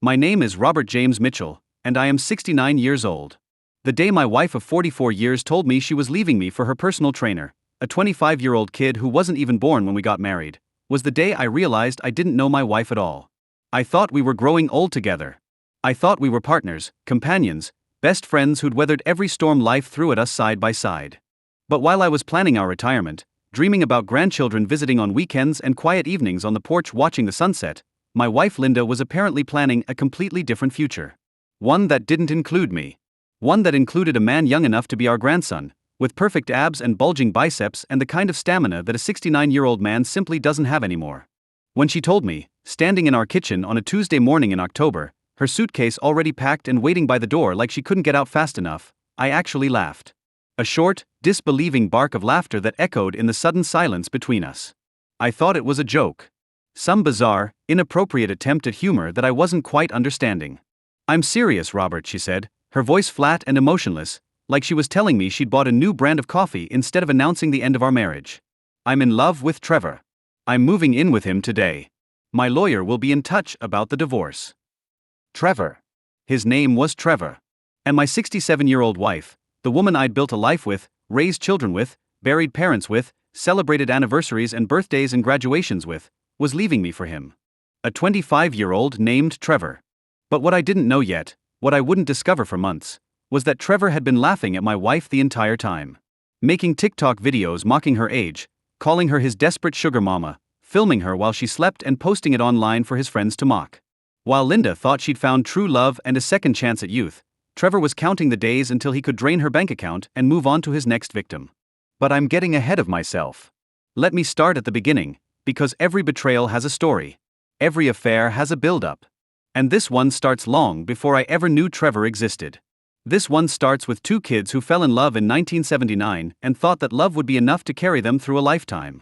My name is Robert James Mitchell, and I am 69 years old. The day my wife of 44 years told me she was leaving me for her personal trainer, a 25-year-old kid who wasn't even born when we got married, was the day I realized I didn't know my wife at all. I thought we were growing old together. I thought we were partners, companions, best friends who'd weathered every storm life threw at us side by side. But while I was planning our retirement, dreaming about grandchildren visiting on weekends and quiet evenings on the porch watching the sunset, my wife Linda was apparently planning a completely different future. One that didn't include me. One that included a man young enough to be our grandson, with perfect abs and bulging biceps and the kind of stamina that a 69-year-old man simply doesn't have anymore. When she told me, standing in our kitchen on a Tuesday morning in October, her suitcase already packed and waiting by the door like she couldn't get out fast enough, I actually laughed. A short, disbelieving bark of laughter that echoed in the sudden silence between us. I thought it was a joke. Some bizarre, inappropriate attempt at humor that I wasn't quite understanding. "I'm serious, Robert," she said, her voice flat and emotionless, like she was telling me she'd bought a new brand of coffee instead of announcing the end of our marriage. "I'm in love with Trevor. I'm moving in with him today. My lawyer will be in touch about the divorce." Trevor. His name was Trevor. And my 67-year-old wife, the woman I'd built a life with, raised children with, buried parents with, celebrated anniversaries and birthdays and graduations with, was leaving me for him. A 25-year-old named Trevor. But what I didn't know yet, what I wouldn't discover for months, was that Trevor had been laughing at my wife the entire time. Making TikTok videos mocking her age, calling her his desperate sugar mama, filming her while she slept and posting it online for his friends to mock. While Linda thought she'd found true love and a second chance at youth, Trevor was counting the days until he could drain her bank account and move on to his next victim. But I'm getting ahead of myself. Let me start at the beginning, because every betrayal has a story. Every affair has a build-up. And this one starts long before I ever knew Trevor existed. This one starts with two kids who fell in love in 1979 and thought that love would be enough to carry them through a lifetime.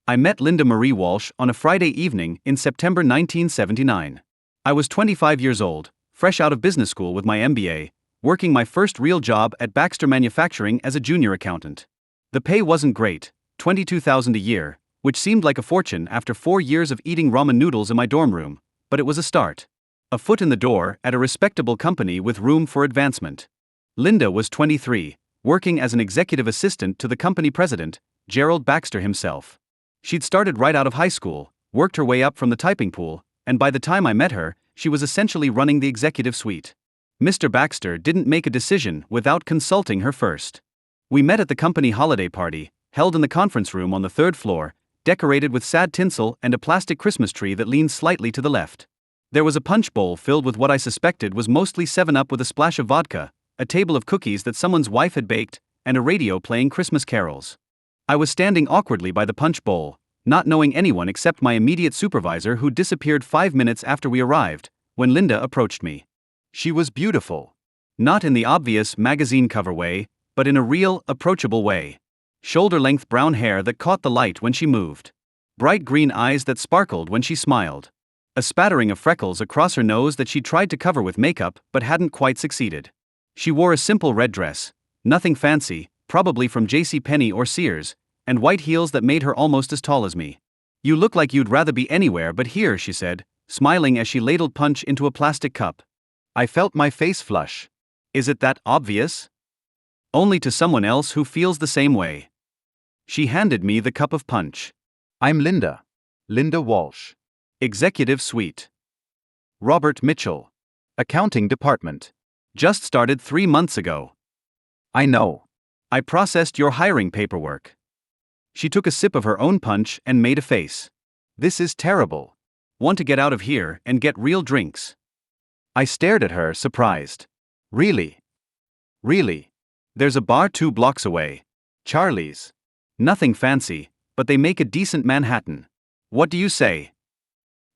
I met Linda Marie Walsh on a Friday evening in September 1979. I was 25 years old, fresh out of business school with my MBA, working my first real job at Baxter Manufacturing as a junior accountant. The pay wasn't great, $22,000 a year, which seemed like a fortune after 4 years of eating ramen noodles in my dorm room, but it was a start. A foot in the door at a respectable company with room for advancement. Linda was 23, working as an executive assistant to the company president, Gerald Baxter himself. She'd started right out of high school, worked her way up from the typing pool, and by the time I met her, she was essentially running the executive suite. Mr. Baxter didn't make a decision without consulting her first. We met at the company holiday party, held in the conference room on the 3rd floor, decorated with sad tinsel and a plastic Christmas tree that leaned slightly to the left. There was a punch bowl filled with what I suspected was mostly 7-Up with a splash of vodka, a table of cookies that someone's wife had baked, and a radio playing Christmas carols. I was standing awkwardly by the punch bowl, not knowing anyone except my immediate supervisor who disappeared 5 minutes after we arrived, when Linda approached me. She was beautiful. Not in the obvious magazine cover way, but in a real, approachable way. Shoulder-length brown hair that caught the light when she moved. Bright green eyes that sparkled when she smiled. A spattering of freckles across her nose that she tried to cover with makeup but hadn't quite succeeded. She wore a simple red dress, nothing fancy, probably from JCPenney or Sears, and white heels that made her almost as tall as me. "You look like you'd rather be anywhere but here," she said, smiling as she ladled punch into a plastic cup. I felt my face flush. Is it that obvious? Only to someone else who feels the same way. She handed me the cup of punch. "I'm Linda. Linda Walsh. Executive Suite. Robert Mitchell. Accounting Department. Just started 3 months ago." "I know. I processed your hiring paperwork." She took a sip of her own punch and made a face. "This is terrible. Want to get out of here and get real drinks." I stared at her, surprised. "Really? Really? There's a bar 2 blocks away. Charlie's. Nothing fancy, but they make a decent Manhattan. What do you say?"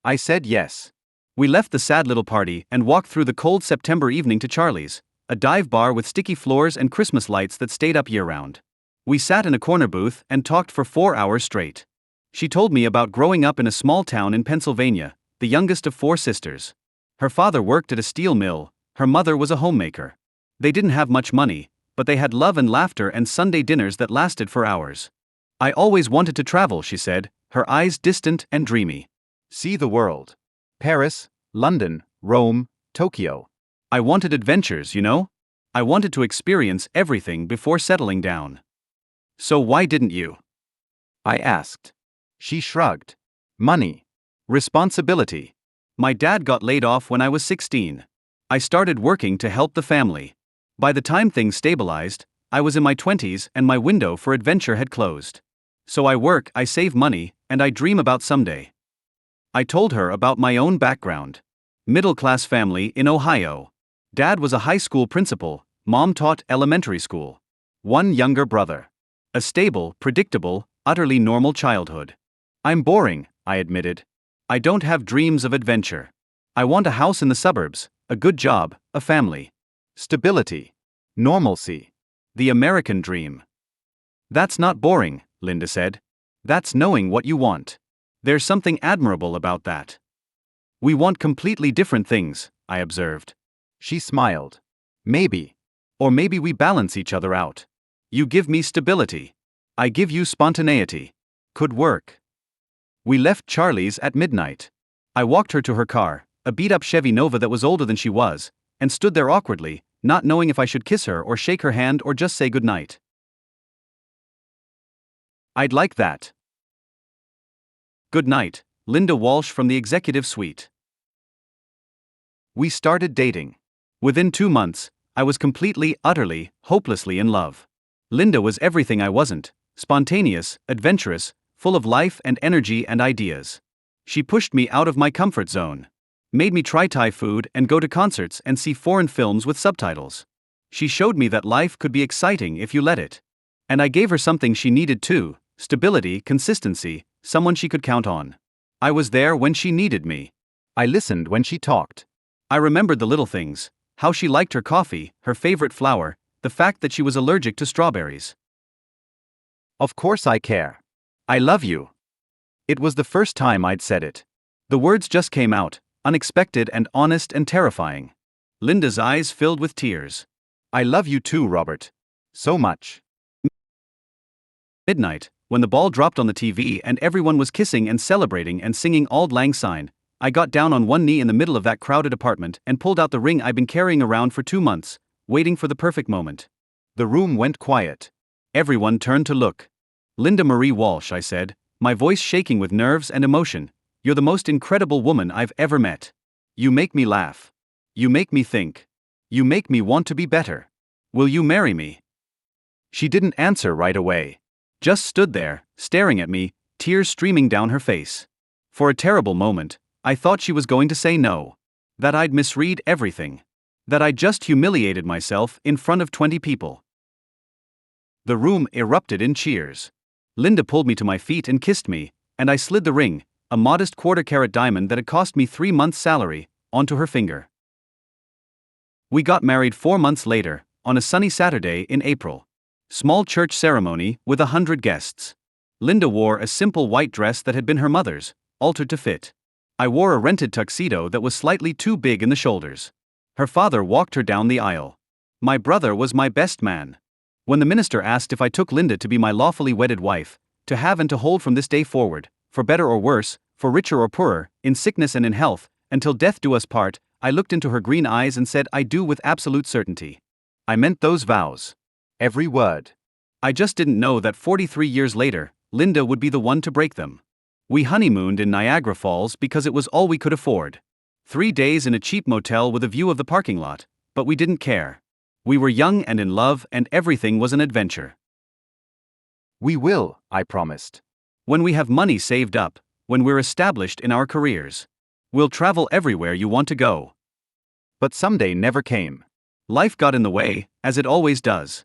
I said yes. We left the sad little party and walked through the cold September evening to Charlie's, a dive bar with sticky floors and Christmas lights that stayed up year-round. We sat in a corner booth and talked for 4 hours straight. She told me about growing up in a small town in Pennsylvania, the youngest of 4 sisters. Her father worked at a steel mill, her mother was a homemaker. They didn't have much money, but they had love and laughter and Sunday dinners that lasted for hours. "I always wanted to travel," she said, her eyes distant and dreamy. "See the world. Paris, London, Rome, Tokyo. I wanted adventures, you know? I wanted to experience everything before settling down. So why didn't you? I asked. She shrugged. Money. Responsibility. My dad got laid off when I was 16. I started working to help the family. By the time things stabilized, I was in my 20s and my window for adventure had closed. So I work, I save money, and I dream about someday. I told her about my own background. Middle-class family in Ohio. Dad was a high school principal, mom taught elementary school. One younger brother. A stable, predictable, utterly normal childhood. I'm boring, I admitted. I don't have dreams of adventure. I want a house in the suburbs, a good job, a family. Stability. Normalcy. The American dream. That's not boring, Linda said. That's knowing what you want. There's something admirable about that. We want completely different things, I observed. She smiled. Maybe. Or maybe we balance each other out. You give me stability. I give you spontaneity. Could work. We left Charlie's at midnight. I walked her to her car, a beat-up Chevy Nova that was older than she was, and stood there awkwardly, not knowing if I should kiss her or shake her hand or just say goodnight. I'd like that. Good night, Linda Walsh from the executive suite. We started dating. Within 2 months, I was completely, utterly, hopelessly in love. Linda was everything I wasn't: spontaneous, adventurous, full of life and energy and ideas. She pushed me out of my comfort zone. Made me try Thai food and go to concerts and see foreign films with subtitles. She showed me that life could be exciting if you let it. And I gave her something she needed too: stability, consistency, someone she could count on. I was there when she needed me. I listened when she talked. I remembered the little things: how she liked her coffee, her favorite flower, the fact that she was allergic to strawberries. Of course I care. I love you. It was the first time I'd said it. The words just came out, unexpected and honest and terrifying. Linda's eyes filled with tears. I love you too, Robert. So much. Midnight, when the ball dropped on the TV and everyone was kissing and celebrating and singing Auld Lang Syne, I got down on one knee in the middle of that crowded apartment and pulled out the ring I'd been carrying around for 2 months, waiting for the perfect moment. The room went quiet. Everyone turned to look. Linda Marie Walsh, I said, my voice shaking with nerves and emotion, you're the most incredible woman I've ever met. You make me laugh. You make me think. You make me want to be better. Will you marry me? She didn't answer right away. Just stood there, staring at me, tears streaming down her face. For a terrible moment, I thought she was going to say no. That I'd misread everything. That I'd just humiliated myself in front of 20 people. The room erupted in cheers. Linda pulled me to my feet and kissed me, and I slid the ring, a modest quarter-carat diamond that had cost me 3 months' salary, onto her finger. We got married 4 months later, on a sunny Saturday in April. Small church ceremony with 100 guests. Linda wore a simple white dress that had been her mother's, altered to fit. I wore a rented tuxedo that was slightly too big in the shoulders. Her father walked her down the aisle. My brother was my best man. When the minister asked if I took Linda to be my lawfully wedded wife, to have and to hold from this day forward, for better or worse, for richer or poorer, in sickness and in health, until death do us part, I looked into her green eyes and said I do with absolute certainty. I meant those vows. Every word. I just didn't know that 43 years later, Linda would be the one to break them. We honeymooned in Niagara Falls because it was all we could afford. 3 days in a cheap motel with a view of the parking lot, but we didn't care. We were young and in love and everything was an adventure. We will, I promised. When we have money saved up, when we're established in our careers. We'll travel everywhere you want to go. But someday never came. Life got in the way, as it always does.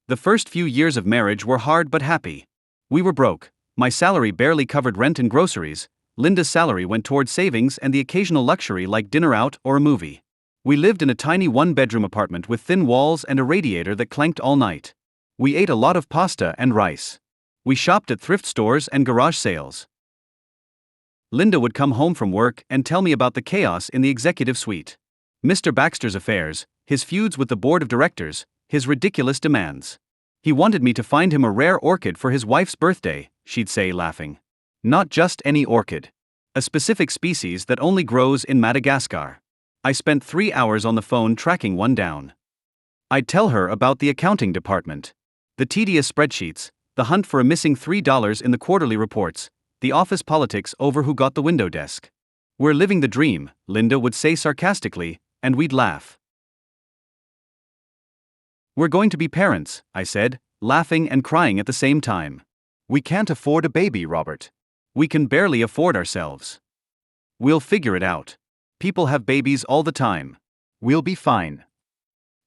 The first few years of marriage were hard but happy. We were broke. My salary barely covered rent and groceries. Linda's salary went toward savings and the occasional luxury like dinner out or a movie. We lived in a tiny one-bedroom apartment with thin walls and a radiator that clanked all night. We ate a lot of pasta and rice. We shopped at thrift stores and garage sales. Linda would come home from work and tell me about the chaos in the executive suite. Mr. Baxter's affairs, his feuds with the board of directors, his ridiculous demands. He wanted me to find him a rare orchid for his wife's birthday, she'd say, laughing. Not just any orchid. A specific species that only grows in Madagascar. I spent 3 hours on the phone tracking one down. I'd tell her about the accounting department, the tedious spreadsheets, the hunt for a missing $3 in the quarterly reports, the office politics over who got the window desk. "We're living the dream," Linda would say sarcastically, and we'd laugh. "We're going to be parents," I said, laughing and crying at the same time. We can't afford a baby, Robert. "We can barely afford ourselves. We'll figure it out. People have babies all the time. We'll be fine."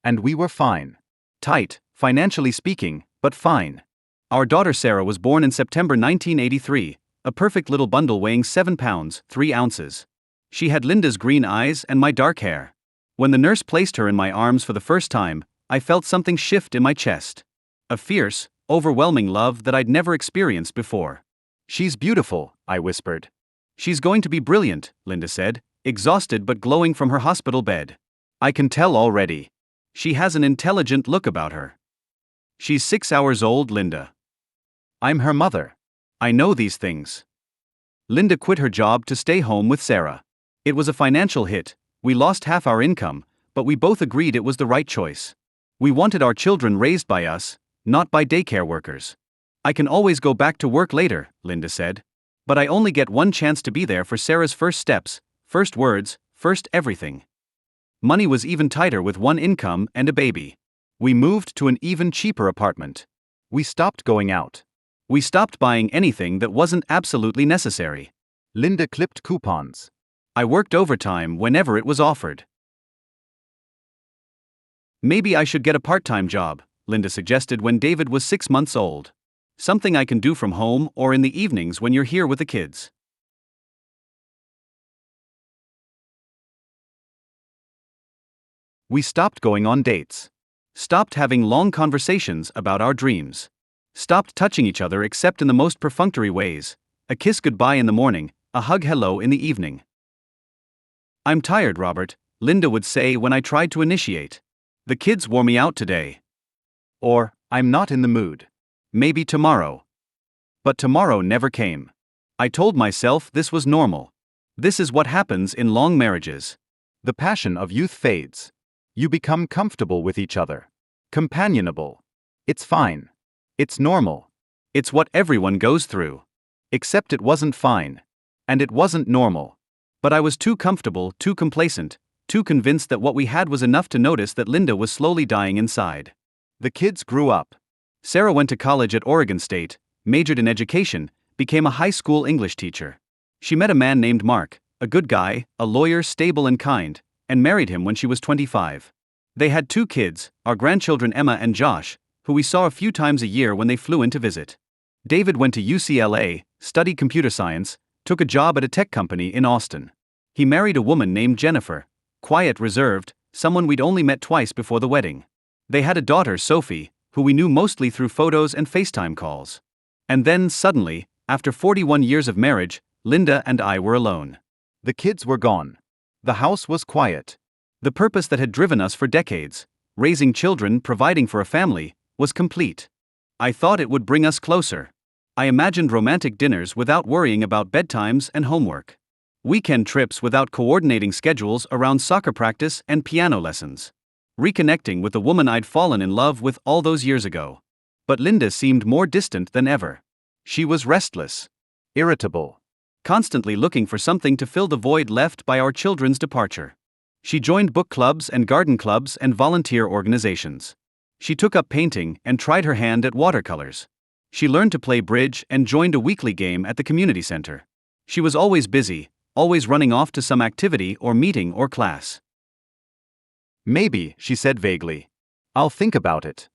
And we were fine. Tight, financially speaking, but fine. Our daughter Sarah was born in September 1983, a perfect little bundle weighing 7 pounds, 3 ounces. She had Linda's green eyes and my dark hair. When the nurse placed her in my arms for the first time, I felt something shift in my chest. A fierce, overwhelming love that I'd never experienced before. "She's beautiful," I whispered. "She's going to be brilliant," Linda said, exhausted but glowing from her hospital bed. "I can tell already. She has an intelligent look about her." "She's 6 hours old, Linda." "I'm her mother." "I know these things." Linda quit her job to stay home with Sarah. It was a financial hit. We lost half our income, but we both agreed it was the right choice. We wanted our children raised by us, not by daycare workers. "I can always go back to work later," Linda said. "But I only get one chance to be there for Sarah's first steps, first words, first everything." Money was even tighter with one income and a baby. We moved to an even cheaper apartment. We stopped going out. We stopped buying anything that wasn't absolutely necessary. Linda clipped coupons. I worked overtime whenever it was offered. "Maybe I should get a part-time job," Linda suggested when David was 6 months old. "Something I can do from home or in the evenings when you're here with the kids." We stopped going on dates. Stopped having long conversations about our dreams. Stopped touching each other except in the most perfunctory ways. A kiss goodbye in the morning, a hug hello in the evening. "I'm tired, Robert," Linda would say when I tried to initiate. "The kids wore me out today." Or, "I'm not in the mood. Maybe tomorrow." But tomorrow never came. I told myself this was normal. This is what happens in long marriages. The passion of youth fades. You become comfortable with each other. Companionable. It's fine. It's normal. It's what everyone goes through. Except it wasn't fine. And it wasn't normal. But I was too comfortable, too complacent, too convinced that what we had was enough to notice that Linda was slowly dying inside. The kids grew up. Sarah went to college at Oregon State, majored in education, became a high school English teacher. She met a man named Mark, a good guy, a lawyer, stable and kind, and married him when she was 25. They had 2 kids, our grandchildren Emma and Josh, who we saw a few times a year when they flew in to visit. David went to UCLA, studied computer science, took a job at a tech company in Austin. He married a woman named Jennifer, quiet, reserved, someone we'd only met twice before the wedding. They had a daughter, Sophie, who we knew mostly through photos and FaceTime calls. And then, suddenly, after 41 years of marriage, Linda and I were alone. The kids were gone. The house was quiet. The purpose that had driven us for decades, raising children, providing for a family, was complete. I thought it would bring us closer. I imagined romantic dinners without worrying about bedtimes and homework. Weekend trips without coordinating schedules around soccer practice and piano lessons. Reconnecting with the woman I'd fallen in love with all those years ago. But Linda seemed more distant than ever. She was restless, irritable, constantly looking for something to fill the void left by our children's departure. She joined book clubs and garden clubs and volunteer organizations. She took up painting and tried her hand at watercolors. She learned to play bridge and joined a weekly game at the community center. She was always busy, always running off to some activity or meeting or class. "Maybe," she said vaguely. "I'll think about it."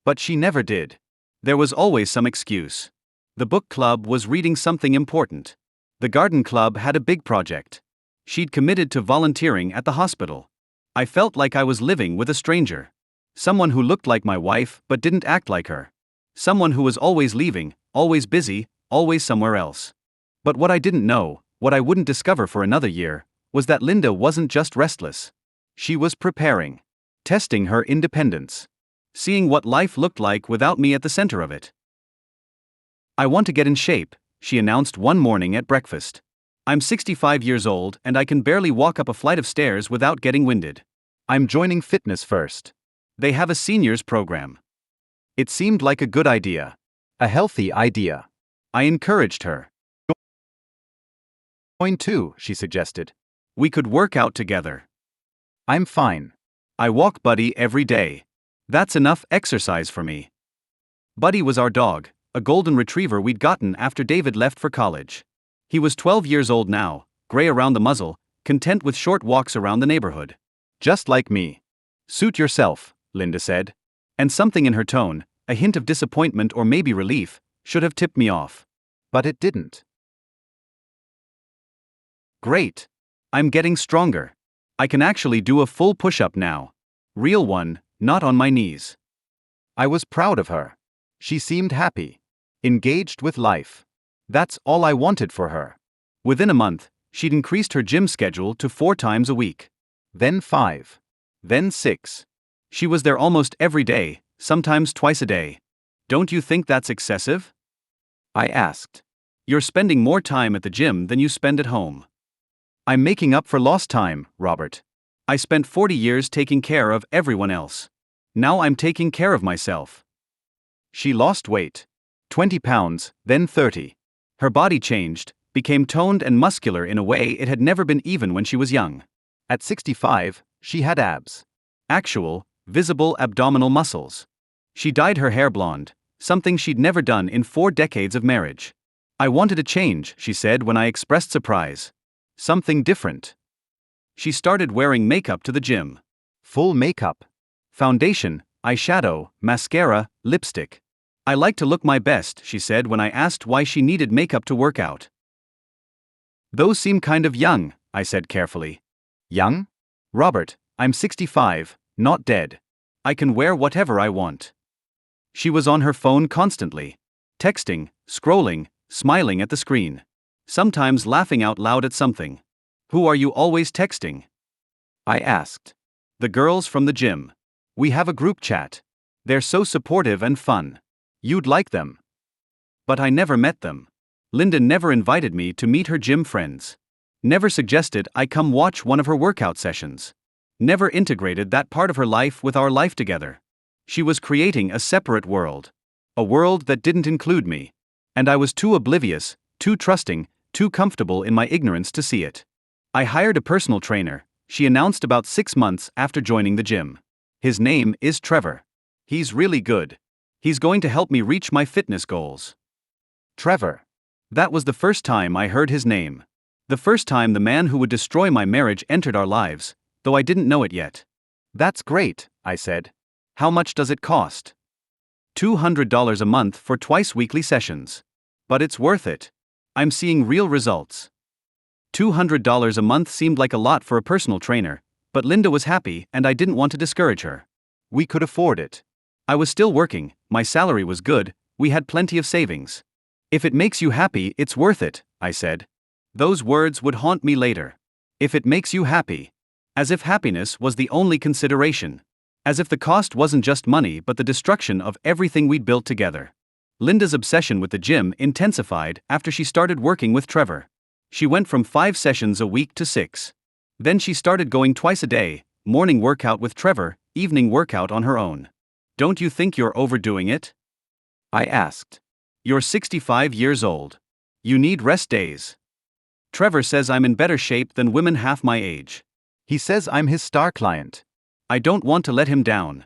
But she never did. There was always some excuse. The book club was reading something important. The garden club had a big project. She'd committed to volunteering at the hospital. I felt like I was living with a stranger. Someone who looked like my wife but didn't act like her. Someone who was always leaving, always busy, always somewhere else. But what I didn't know, what I wouldn't discover for another year, was that Linda wasn't just restless. She was preparing. Testing her independence. Seeing what life looked like without me at the center of it. "I want to get in shape," she announced one morning at breakfast. I'm 65 years old and I can barely walk up a flight of stairs without getting winded. I'm joining Fitness First. They have a seniors program. It seemed like a good idea. A healthy idea. I encouraged her. Join too, she suggested. We could work out together. I'm fine. I walk Buddy every day. That's enough exercise for me. Buddy was our dog, a golden retriever we'd gotten after David left for college. He was 12 years old now, gray around the muzzle, content with short walks around the neighborhood. Just like me. Suit yourself, Linda said. And something in her tone, a hint of disappointment or maybe relief, should have tipped me off. But it didn't. Great. I'm getting stronger. I can actually do a full push-up now. Real one, not on my knees. I was proud of her. She seemed happy. Engaged with life. That's all I wanted for her. Within a month, she'd increased her gym schedule to 4 times a week. Then 5. Then 6. She was there almost every day, sometimes twice a day. Don't you think that's excessive? I asked. You're spending more time at the gym than you spend at home. I'm making up for lost time, Robert. I spent 40 years taking care of everyone else. Now I'm taking care of myself. She lost weight. 20 pounds, then 30. Her body changed, became toned and muscular in a way it had never been even when she was young. At 65, she had abs. Actual, visible abdominal muscles. She dyed her hair blonde, something she'd never done in 4 decades of marriage. I wanted a change, she said when I expressed surprise. Something different. She started wearing makeup to the gym. Full makeup. Foundation, eyeshadow, mascara, lipstick. I like to look my best, she said when I asked why she needed makeup to work out. Those seem kind of young, I said carefully. Young? Robert, I'm 65, not dead. I can wear whatever I want. She was on her phone constantly. Texting, scrolling, smiling at the screen. Sometimes laughing out loud at something. Who are you always texting? I asked. The girls from the gym. We have a group chat. They're so supportive and fun. You'd like them. But I never met them. Linda never invited me to meet her gym friends. Never suggested I come watch one of her workout sessions. Never integrated that part of her life with our life together. She was creating a separate world. A world that didn't include me. And I was too oblivious, too trusting, too comfortable in my ignorance to see it. I hired a personal trainer, she announced about 6 months after joining the gym. His name is Trevor. He's really good. He's going to help me reach my fitness goals. Trevor. That was the first time I heard his name. The first time the man who would destroy my marriage entered our lives, though I didn't know it yet. That's great, I said. How much does it cost? $200 a month for twice weekly sessions. But it's worth it. I'm seeing real results. $200 a month seemed like a lot for a personal trainer, but Linda was happy and I didn't want to discourage her. We could afford it. I was still working, my salary was good, we had plenty of savings. If it makes you happy, it's worth it, I said. Those words would haunt me later. If it makes you happy. As if happiness was the only consideration. As if the cost wasn't just money but the destruction of everything we'd built together. Linda's obsession with the gym intensified after she started working with Trevor. She went from 5 sessions a week to 6. Then she started going twice a day, morning workout with Trevor, evening workout on her own. Don't you think you're overdoing it? I asked. You're 65 years old. You need rest days. Trevor says I'm in better shape than women half my age. He says I'm his star client. I don't want to let him down.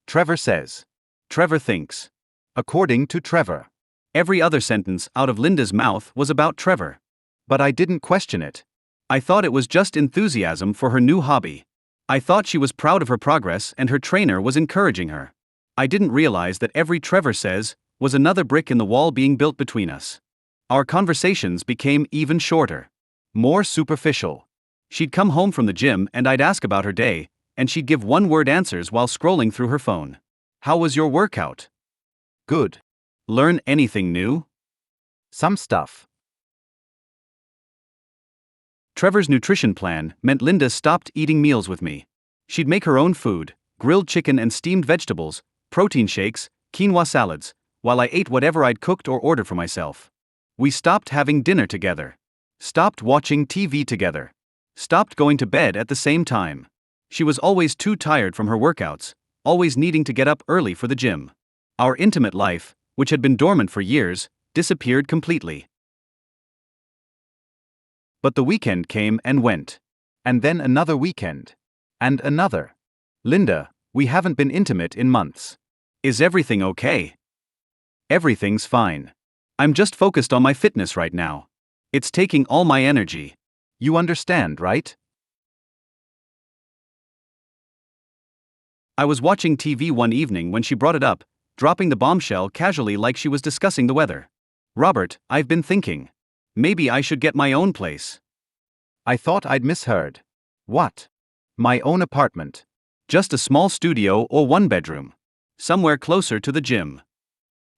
Trevor says. Trevor thinks. According to Trevor. Every other sentence out of Linda's mouth was about Trevor. But I didn't question it. I thought it was just enthusiasm for her new hobby. I thought she was proud of her progress and her trainer was encouraging her. I didn't realize that every Trevor says was another brick in the wall being built between us. Our conversations became even shorter. More superficial. She'd come home from the gym and I'd ask about her day, and she'd give one-word answers while scrolling through her phone. How was your workout? Good. Learn anything new? Some stuff. Trevor's nutrition plan meant Linda stopped eating meals with me. She'd make her own food, grilled chicken and steamed vegetables, protein shakes, quinoa salads, while I ate whatever I'd cooked or ordered for myself. We stopped having dinner together. Stopped watching TV together. Stopped going to bed at the same time. She was always too tired from her workouts, always needing to get up early for the gym. Our intimate life, which had been dormant for years, disappeared completely. But the weekend came and went. And then another weekend. And another. Linda, we haven't been intimate in months. Is everything okay? Everything's fine. I'm just focused on my fitness right now. It's taking all my energy. You understand, right? I was watching TV one evening when she brought it up, dropping the bombshell casually like she was discussing the weather. Robert, I've been thinking. Maybe I should get my own place. I thought I'd misheard. What? My own apartment. Just a small studio or one bedroom. Somewhere closer to the gym.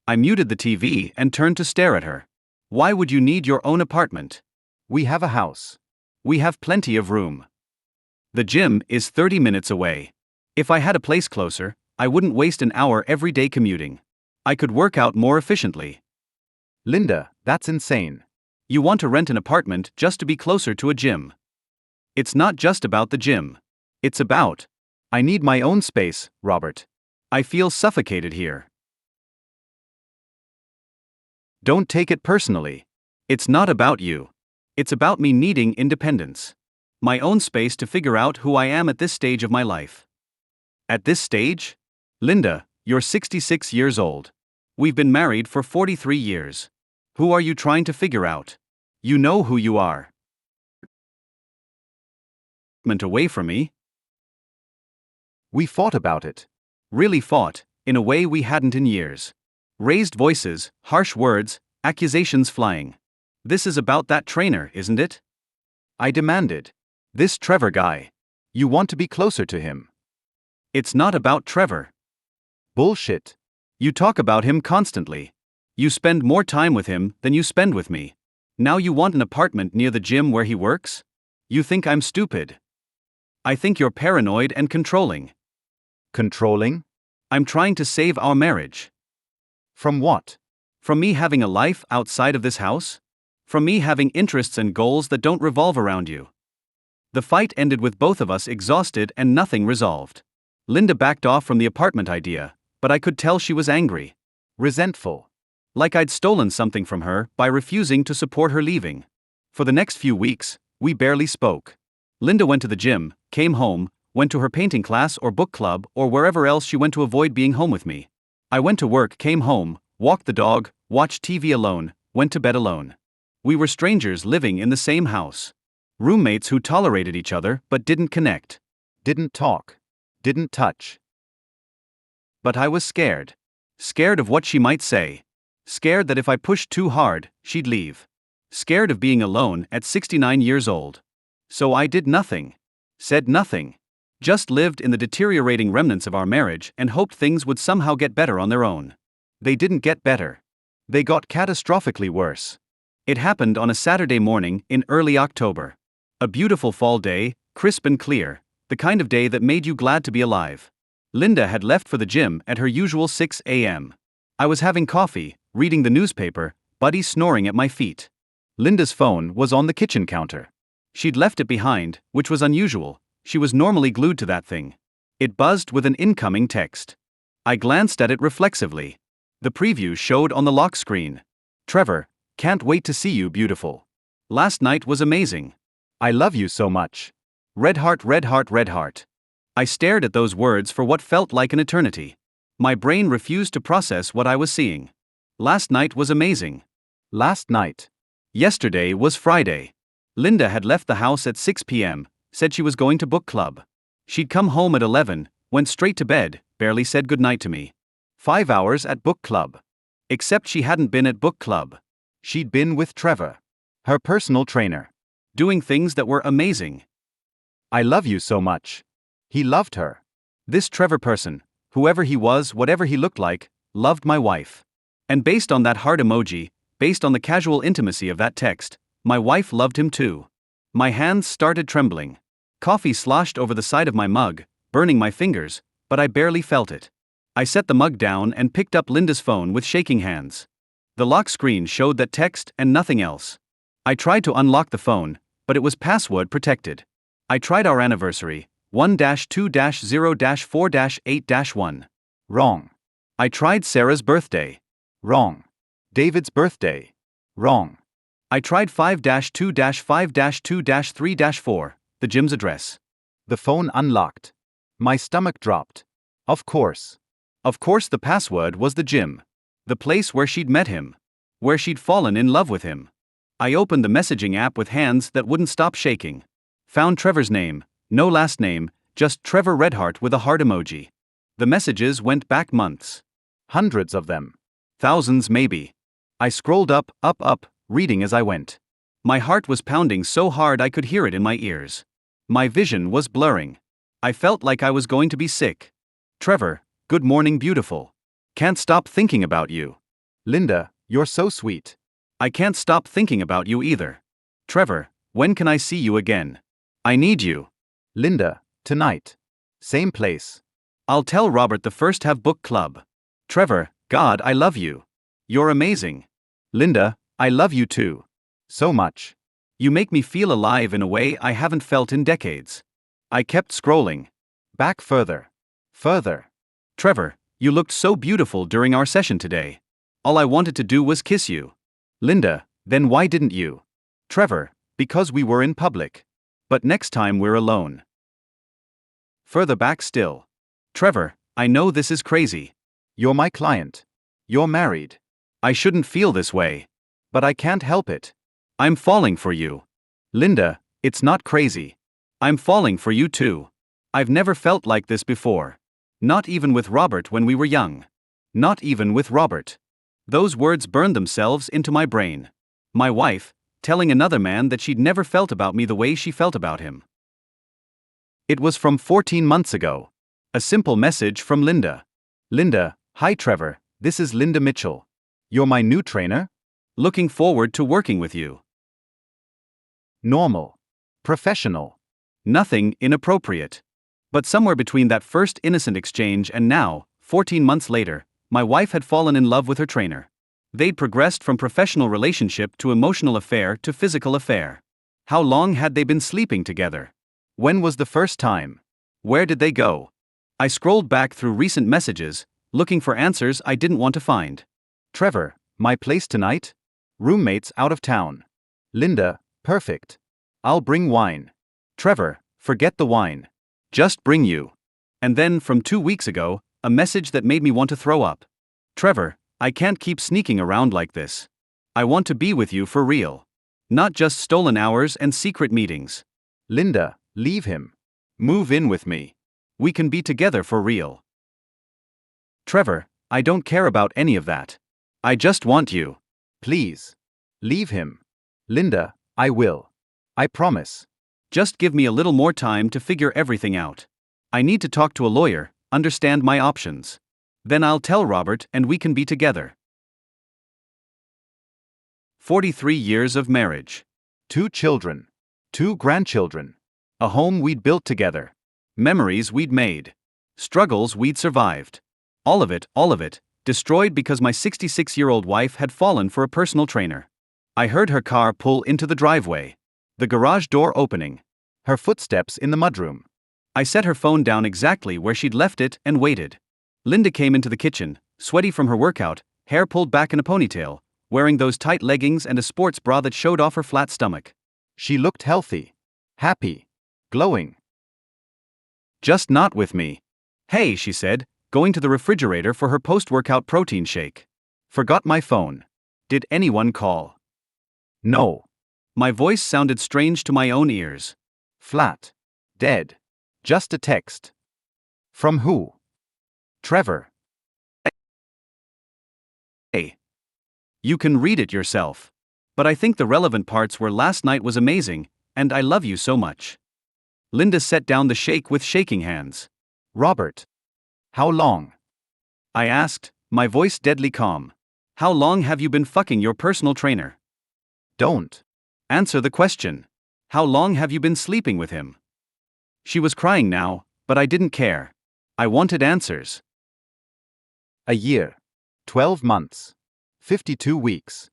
I muted the TV and turned to stare at her. Why would you need your own apartment? We have a house. We have plenty of room. The gym is 30 minutes away. If I had a place closer, I wouldn't waste an hour every day commuting. I could work out more efficiently. Linda, that's insane. You want to rent an apartment just to be closer to a gym. It's not just about the gym. It's about, I need my own space, Robert. I feel suffocated here. Don't take it personally. It's not about you. It's about me needing independence. My own space to figure out who I am at this stage of my life. At this stage? Linda, you're 66 years old. We've been married for 43 years. Who are you trying to figure out? You know who you are. Away from me? We fought about it. Really fought, in a way we hadn't in years. Raised voices, harsh words, accusations flying. This is about that trainer, isn't it? I demanded. This Trevor guy. You want to be closer to him. It's not about Trevor. Bullshit. You talk about him constantly. You spend more time with him than you spend with me. Now you want an apartment near the gym where he works? You think I'm stupid. I think you're paranoid and controlling. Controlling? I'm trying to save our marriage. From what? From me having a life outside of this house? From me having interests and goals that don't revolve around you. The fight ended with both of us exhausted and nothing resolved. Linda backed off from the apartment idea, but I could tell she was angry. Resentful. Like I'd stolen something from her by refusing to support her leaving. For the next few weeks, we barely spoke. Linda went to the gym, came home, went to her painting class or book club or wherever else she went to avoid being home with me. I went to work, came home, walked the dog, watched TV alone, went to bed alone. We were strangers living in the same house. Roommates who tolerated each other but didn't connect. Didn't talk. Didn't touch. But I was scared. Scared of what she might say. Scared that if I pushed too hard, she'd leave. Scared of being alone at 69 years old. So I did nothing. Said nothing. Just lived in the deteriorating remnants of our marriage and hoped things would somehow get better on their own. They didn't get better. They got catastrophically worse. It happened on a Saturday morning in early October. A beautiful fall day, crisp and clear, the kind of day that made you glad to be alive. Linda had left for the gym at her usual 6 a.m. I was having coffee, reading the newspaper, Buddy snoring at my feet. Linda's phone was on the kitchen counter. She'd left it behind, which was unusual. She was normally glued to that thing. It buzzed with an incoming text. I glanced at it reflexively. The preview showed on the lock screen. Trevor, can't wait to see you, beautiful. Last night was amazing. I love you so much. Red heart, red heart, red heart. I stared at those words for what felt like an eternity. My brain refused to process what I was seeing. Last night was amazing. Last night. Yesterday was Friday. Linda had left the house at 6 p.m., said she was going to book club. She'd come home at 11, went straight to bed, barely said goodnight to me. 5 hours at book club. Except she hadn't been at book club. She'd been with Trevor, her personal trainer. Doing things that were amazing. I love you so much. He loved her. This Trevor person, whoever he was, whatever he looked like, loved my wife. And based on that heart emoji, based on the casual intimacy of that text, my wife loved him too. My hands started trembling. Coffee sloshed over the side of my mug, burning my fingers, but I barely felt it. I set the mug down and picked up Linda's phone with shaking hands. The lock screen showed that text and nothing else. I tried to unlock the phone, but it was password protected. I tried our anniversary, 1-2-0-4-8-1. Wrong. I tried Sarah's birthday. Wrong. David's birthday. Wrong. I tried 5-2-5-2-3-4, the gym's address. The phone unlocked. My stomach dropped. Of course. Of course, the password was the gym. The place where she'd met him. Where she'd fallen in love with him. I opened the messaging app with hands that wouldn't stop shaking. Found Trevor's name, no last name, just Trevor Redheart with a heart emoji. The messages went back months. Hundreds of them. Thousands maybe. I scrolled up, reading as I went. My heart was pounding so hard I could hear it in my ears. My vision was blurring. I felt like I was going to be sick. Trevor, good morning beautiful. Can't stop thinking about you. Linda, you're so sweet. I can't stop thinking about you either. Trevor, when can I see you again? I need you. Linda, tonight. Same place. I'll tell Robert the first have book club. Trevor, God, I love you. You're amazing. Linda, I love you too. So much. You make me feel alive in a way I haven't felt in decades. I kept scrolling. Back further. Further. Trevor, you looked so beautiful during our session today. All I wanted to do was kiss you. Linda, then why didn't you? Trevor, because we were in public. But next time we're alone. Further back still. Trevor, I know this is crazy. You're my client. You're married. I shouldn't feel this way. But I can't help it. I'm falling for you. Linda, it's not crazy. I'm falling for you too. I've never felt like this before. Not even with Robert when we were young. Not even with Robert. Those words burned themselves into my brain. My wife, telling another man that she'd never felt about me the way she felt about him. It was from 14 months ago. A simple message from Linda. Linda, hi Trevor, this is Linda Mitchell. You're my new trainer? Looking forward to working with you. Normal. Professional. Nothing inappropriate. But somewhere between that first innocent exchange and now, 14 months later, my wife had fallen in love with her trainer. They'd progressed from professional relationship to emotional affair to physical affair. How long had they been sleeping together? When was the first time? Where did they go? I scrolled back through recent messages, looking for answers I didn't want to find. Trevor, my place tonight? Roommates out of town. Linda, perfect. I'll bring wine. Trevor, forget the wine. Just bring you. And then from 2 weeks ago, a message that made me want to throw up. Trevor, I can't keep sneaking around like this. I want to be with you for real. Not just stolen hours and secret meetings. Linda, leave him. Move in with me. We can be together for real. Trevor, I don't care about any of that. I just want you. Please. Leave him. Linda, I will. I promise. Just give me a little more time to figure everything out. I need to talk to a lawyer, understand my options. Then I'll tell Robert and we can be together. 43 years of marriage. 2 children. 2 grandchildren. A home we'd built together. Memories we'd made. Struggles we'd survived. All of it, destroyed because my 66-year-old wife had fallen for a personal trainer. I heard her car pull into the driveway. The garage door opening. Her footsteps in the mudroom. I set her phone down exactly where she'd left it and waited. Linda came into the kitchen, sweaty from her workout, hair pulled back in a ponytail, wearing those tight leggings and a sports bra that showed off her flat stomach. She looked healthy. Happy. Glowing. Just not with me. Hey, she said, going to the refrigerator for her post-workout protein shake. Forgot my phone. Did anyone call? No. My voice sounded strange to my own ears. Flat. Dead. Just a text. From who? Trevor. Hey. You can read it yourself. But I think the relevant parts were last night was amazing, and I love you so much. Linda set down the shake with shaking hands. Robert. How long? I asked, my voice deadly calm. How long have you been fucking your personal trainer? Don't. Answer the question. How long have you been sleeping with him? She was crying now, but I didn't care. I wanted answers. A year. 12 months. 52 weeks.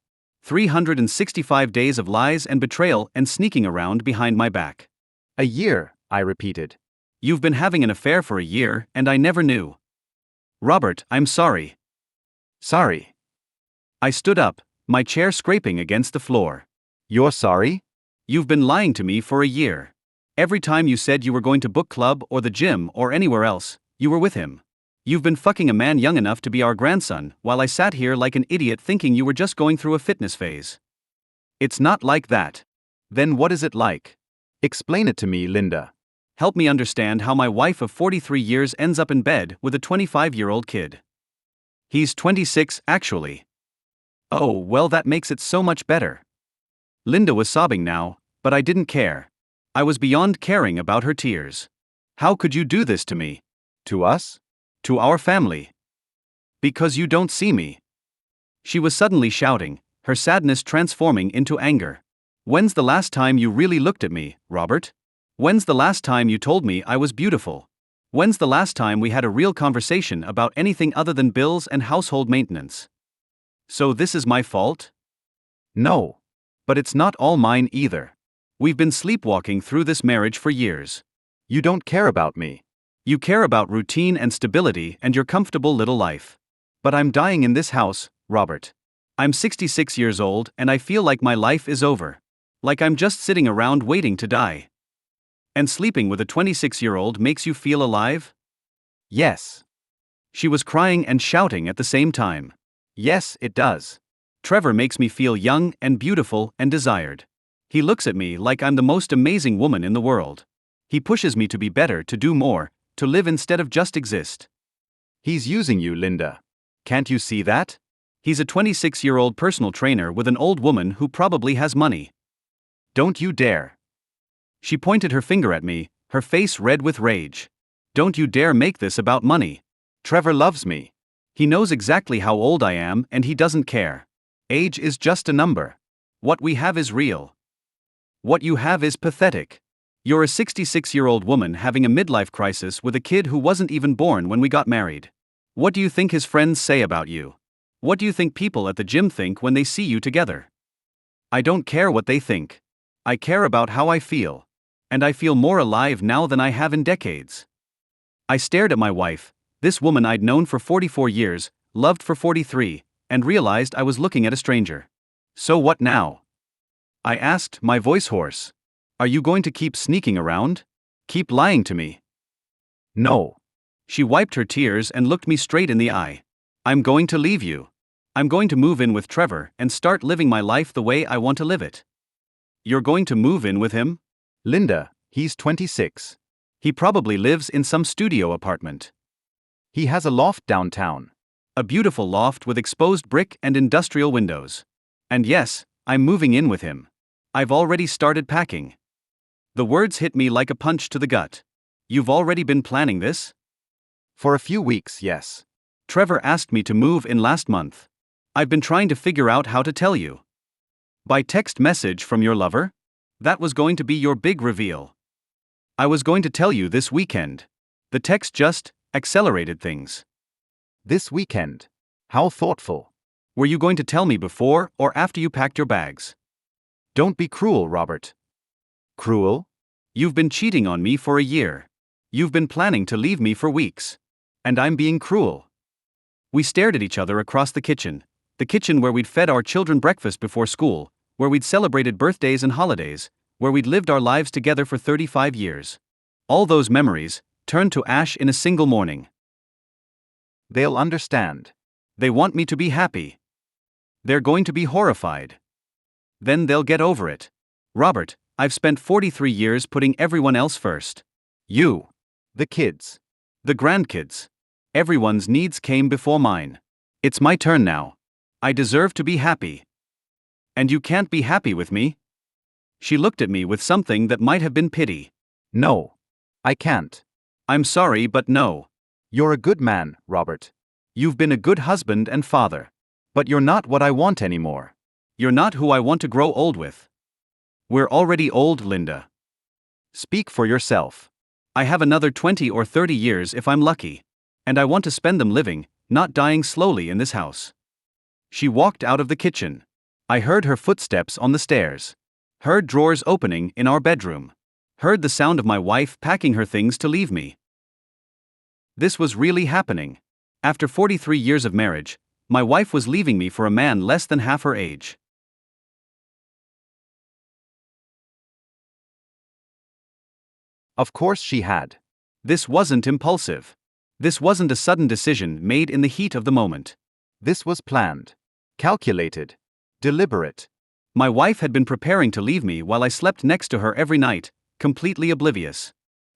365 days of lies and betrayal and sneaking around behind my back. A year, I repeated. You've been having an affair for a year, and I never knew. Robert, I'm sorry. Sorry. I stood up, my chair scraping against the floor. You're sorry? You've been lying to me for a year. Every time you said you were going to book club or the gym or anywhere else, you were with him. You've been fucking a man young enough to be our grandson, while I sat here like an idiot thinking you were just going through a fitness phase. It's not like that. Then what is it like? Explain it to me, Linda. Help me understand how my wife of 43 years ends up in bed with a 25-year-old kid. He's 26, actually. Oh, well, that makes it so much better. Linda was sobbing now, but I didn't care. I was beyond caring about her tears. How could you do this to me? To us? To our family. Because you don't see me. She was suddenly shouting, her sadness transforming into anger. When's the last time you really looked at me, Robert? When's the last time you told me I was beautiful? When's the last time we had a real conversation about anything other than bills and household maintenance? So this is my fault? No. But it's not all mine either. We've been sleepwalking through this marriage for years. You don't care about me. You care about routine and stability and your comfortable little life. But I'm dying in this house, Robert. I'm 66 years old and I feel like my life is over. Like I'm just sitting around waiting to die. And sleeping with a 26-year-old makes you feel alive? Yes. She was crying and shouting at the same time. Yes, it does. Trevor makes me feel young and beautiful and desired. He looks at me like I'm the most amazing woman in the world. He pushes me to be better, to do more, to live instead of just exist. He's using you, Linda. Can't you see that? He's a 26-year-old personal trainer with an old woman who probably has money. Don't you dare. She pointed her finger at me, her face red with rage. Don't you dare make this about money. Trevor loves me. He knows exactly how old I am and he doesn't care. Age is just a number. What we have is real. What you have is pathetic. You're a 66-year-old woman having a midlife crisis with a kid who wasn't even born when we got married. What do you think his friends say about you? What do you think people at the gym think when they see you together? I don't care what they think. I care about how I feel. And I feel more alive now than I have in decades. I stared at my wife, this woman I'd known for 44 years, loved for 43, and realized I was looking at a stranger. So what now? I asked, my voice hoarse. Are you going to keep sneaking around? Keep lying to me? No. She wiped her tears and looked me straight in the eye. I'm going to leave you. I'm going to move in with Trevor and start living my life the way I want to live it. You're going to move in with him? Linda, he's 26. He probably lives in some studio apartment. He has a loft downtown. A beautiful loft with exposed brick and industrial windows. And yes, I'm moving in with him. I've already started packing. The words hit me like a punch to the gut. You've already been planning this? For a few weeks, yes. Trevor asked me to move in last month. I've been trying to figure out how to tell you. By text message from your lover? That was going to be your big reveal. I was going to tell you this weekend. The text just accelerated things. This weekend? How thoughtful. Were you going to tell me before or after you packed your bags? Don't be cruel, Robert. Cruel? You've been cheating on me for a year. You've been planning to leave me for weeks. And I'm being cruel. We stared at each other across the kitchen where we'd fed our children breakfast before school, where we'd celebrated birthdays and holidays, where we'd lived our lives together for 35 years. All those memories turned to ash in a single morning. They'll understand. They want me to be happy. They're going to be horrified. Then they'll get over it. Robert, I've spent 43 years putting everyone else first. You. The kids. The grandkids. Everyone's needs came before mine. It's my turn now. I deserve to be happy. And you can't be happy with me? She looked at me with something that might have been pity. No. I can't. I'm sorry, but no. You're a good man, Robert. You've been a good husband and father. But you're not what I want anymore. You're not who I want to grow old with. We're already old, Linda. Speak for yourself. I have another 20 or 30 years if I'm lucky. And I want to spend them living, not dying slowly in this house. She walked out of the kitchen. I heard her footsteps on the stairs. Heard drawers opening in our bedroom. Heard the sound of my wife packing her things to leave me. This was really happening. After 43 years of marriage, my wife was leaving me for a man less than half her age. Of course she had. This wasn't impulsive. This wasn't a sudden decision made in the heat of the moment. This was planned, calculated, deliberate. My wife had been preparing to leave me while I slept next to her every night, completely oblivious.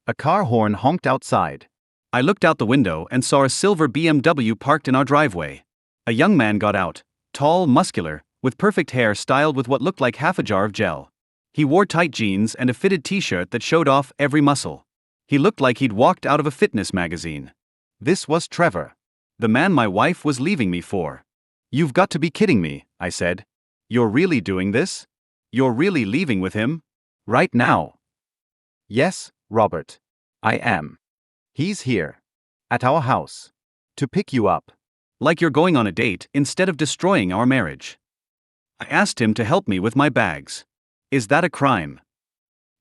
A car horn honked outside. I looked out the window and saw a silver BMW parked in our driveway. A young man got out, tall, muscular, with perfect hair styled with what looked like half a jar of gel. He wore tight jeans and a fitted t-shirt that showed off every muscle. He looked like he'd walked out of a fitness magazine. This was Trevor, the man my wife was leaving me for. "You've got to be kidding me," I said. "You're really doing this? You're really leaving with him? "Right now?" "Yes, Robert. I am. He's here. At our house. To pick you up." Like you're going on a date instead of destroying our marriage. I asked him to help me with my bags. Is that a crime?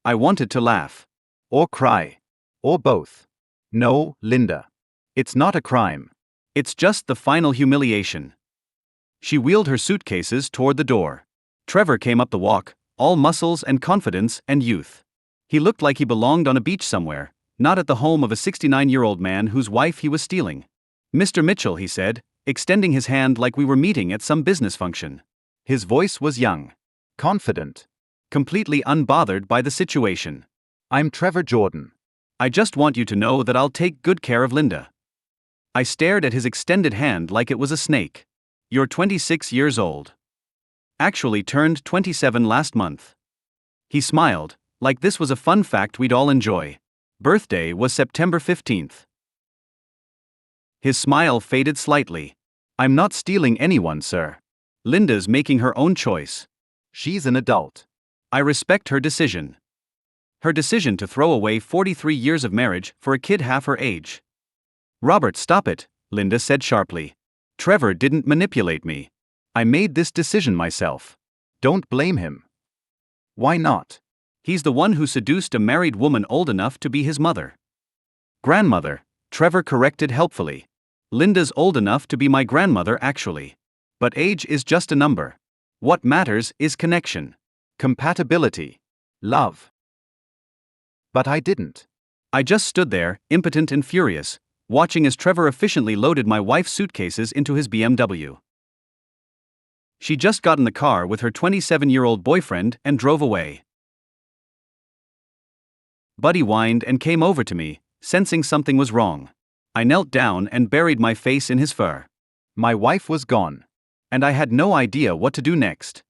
I wanted to laugh. Or cry. Or both. "No, Linda. It's not a crime. It's just the final humiliation." She wheeled her suitcases toward the door. Trevor came up the walk, all muscles and confidence and youth. He looked like he belonged on a beach somewhere, not at the home of a 69-year-old man whose wife he was stealing. "Mr. Mitchell," he said, extending his hand like we were meeting at some business function. His voice was young, confident, completely unbothered by the situation. "I'm Trevor Jordan. I just want you to know that I'll take good care of Linda." I stared at his extended hand like it was a snake. "You're 26 years old. Actually turned 27 last month." He smiled, like this was a fun fact we'd all enjoy. Birthday was September 15th. His smile faded slightly. "I'm not stealing anyone, sir. Linda's making her own choice. She's an adult. I respect her decision. Her decision to throw away 43 years of marriage for a kid half her age." "Robert, stop it," Linda said sharply. "Trevor didn't manipulate me. I made this decision myself." "Don't blame him." "Why not? He's the one who seduced a married woman old enough to be his mother." "Grandmother," Trevor corrected helpfully. "Linda's old enough to be my grandmother actually. But age is just a number. What matters is connection. Compatibility. Love." But I didn't. I just stood there, impotent and furious, watching as Trevor efficiently loaded my wife's suitcases into his BMW. She just got in the car with her 27-year-old boyfriend and drove away. Buddy whined and came over to me, sensing something was wrong. I knelt down and buried my face in his fur. My wife was gone. And I had no idea what to do next.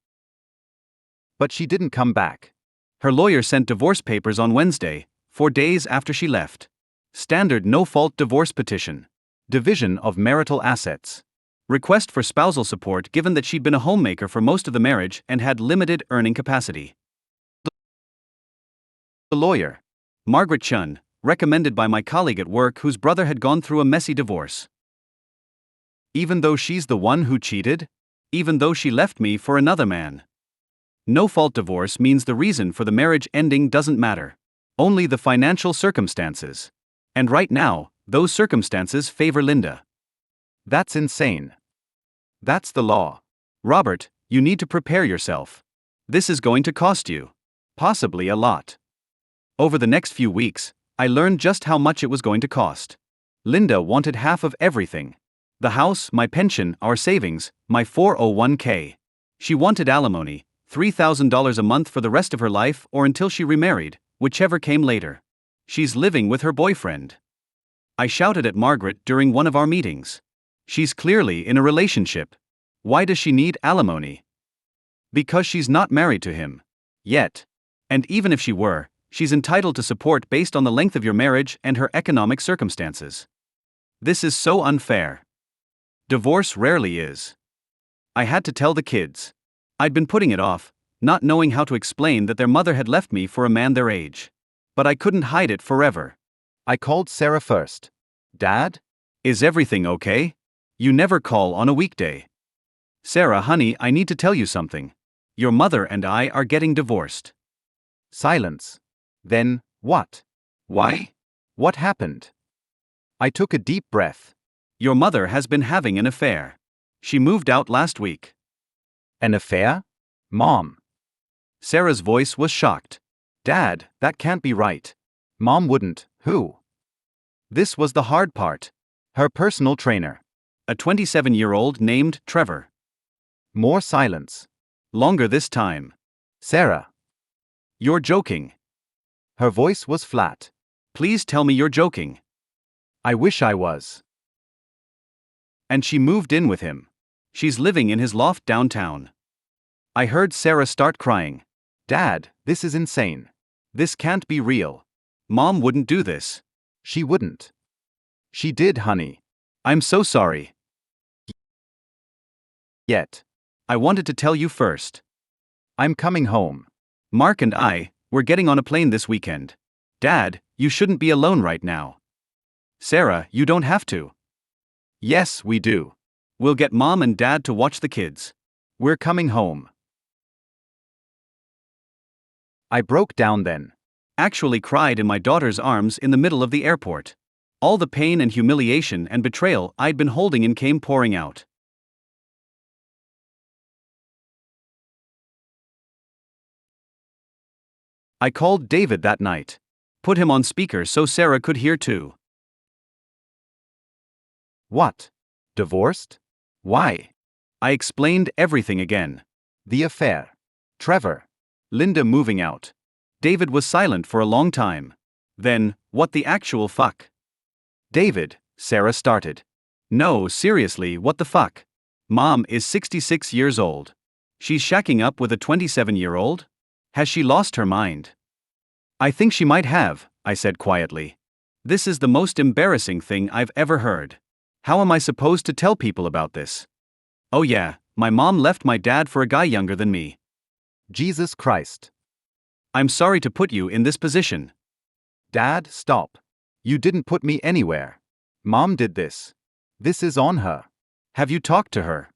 But she didn't come back. Her lawyer sent divorce papers on Wednesday, 4 days after she left. Standard no-fault divorce petition. Division of marital assets. Request for spousal support given that she'd been a homemaker for most of the marriage and had limited earning capacity. The lawyer, Margaret Chun, recommended by my colleague at work whose brother had gone through a messy divorce. Even though she's the one who cheated? Even though she left me for another man? No-fault divorce means the reason for the marriage ending doesn't matter. Only the financial circumstances. And right now, those circumstances favor Linda. That's insane. That's the law. Robert, you need to prepare yourself. This is going to cost you. Possibly a lot. Over the next few weeks, I learned just how much it was going to cost. Linda wanted half of everything. The house, my pension, our savings, my 401k. She wanted alimony, $3,000 a month for the rest of her life or until she remarried, whichever came later. She's living with her boyfriend. I shouted at Margaret during one of our meetings. She's clearly in a relationship. Why does she need alimony? Because she's not married to him. Yet. And even if she were, she's entitled to support based on the length of your marriage and her economic circumstances. This is so unfair. Divorce rarely is. I had to tell the kids. I'd been putting it off, not knowing how to explain that their mother had left me for a man their age. But I couldn't hide it forever. I called Sarah first. "Dad? Is everything okay? You never call on a weekday." Sarah, honey, I need to tell you something. Your mother and I are getting divorced. Silence. Then, what? Why? What happened? I took a deep breath. Your mother has been having an affair. She moved out last week. An affair? Mom. Sarah's voice was shocked. Dad, that can't be right. Mom wouldn't. Who? This was the hard part. Her personal trainer. A 27-year-old named Trevor. More silence. Longer this time. Sarah. You're joking. Her voice was flat. Please tell me you're joking. I wish I was. And she moved in with him. She's living in his loft downtown. I heard Sarah start crying. Dad, this is insane. This can't be real. Mom wouldn't do this. She wouldn't. She did, honey. I'm so sorry. Yet. I wanted to tell you first. I'm coming home. Mark and we're getting on a plane this weekend. Dad, you shouldn't be alone right now. Sarah, you don't have to. Yes, we do. We'll get Mom and Dad to watch the kids. We're coming home. I broke down then. Actually cried in my daughter's arms in the middle of the airport. All the pain and humiliation and betrayal I'd been holding in came pouring out. I called David that night. Put him on speaker so Sarah could hear too. What? Divorced? Why? I explained everything again. The affair. Trevor. Linda moving out. David was silent for a long time. Then, what the actual fuck? David, Sarah started. No, seriously, what the fuck? Mom is 66 years old. She's shacking up with a 27-year-old? Has she lost her mind? I think she might have, I said quietly. This is the most embarrassing thing I've ever heard. How am I supposed to tell people about this? Oh yeah, my mom left my dad for a guy younger than me. Jesus Christ. I'm sorry to put you in this position. Dad, stop. You didn't put me anywhere. Mom did this. This is on her. Have you talked to her?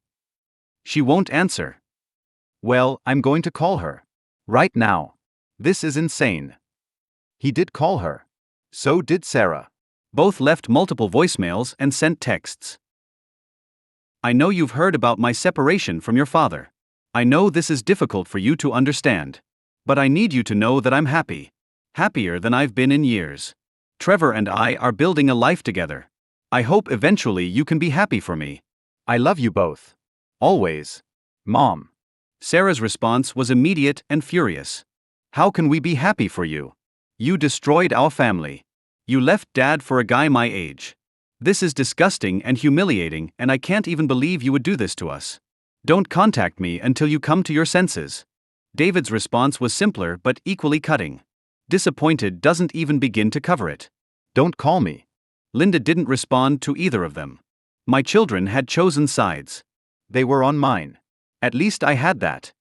She won't answer. Well, I'm going to call her. Right now. This is insane. He did call her. So did Sarah. Both left multiple voicemails and sent texts. I know you've heard about my separation from your father. I know this is difficult for you to understand. But I need you to know that I'm happy. Happier than I've been in years. Trevor and I are building a life together. I hope eventually you can be happy for me. I love you both. Always. Mom. Sarah's response was immediate and furious. How can we be happy for you? You destroyed our family. You left Dad for a guy my age. This is disgusting and humiliating, and I can't even believe you would do this to us. Don't contact me until you come to your senses. David's response was simpler but equally cutting. Disappointed doesn't even begin to cover it. Don't call me. Linda didn't respond to either of them. My children had chosen sides. They were on mine. At least I had that.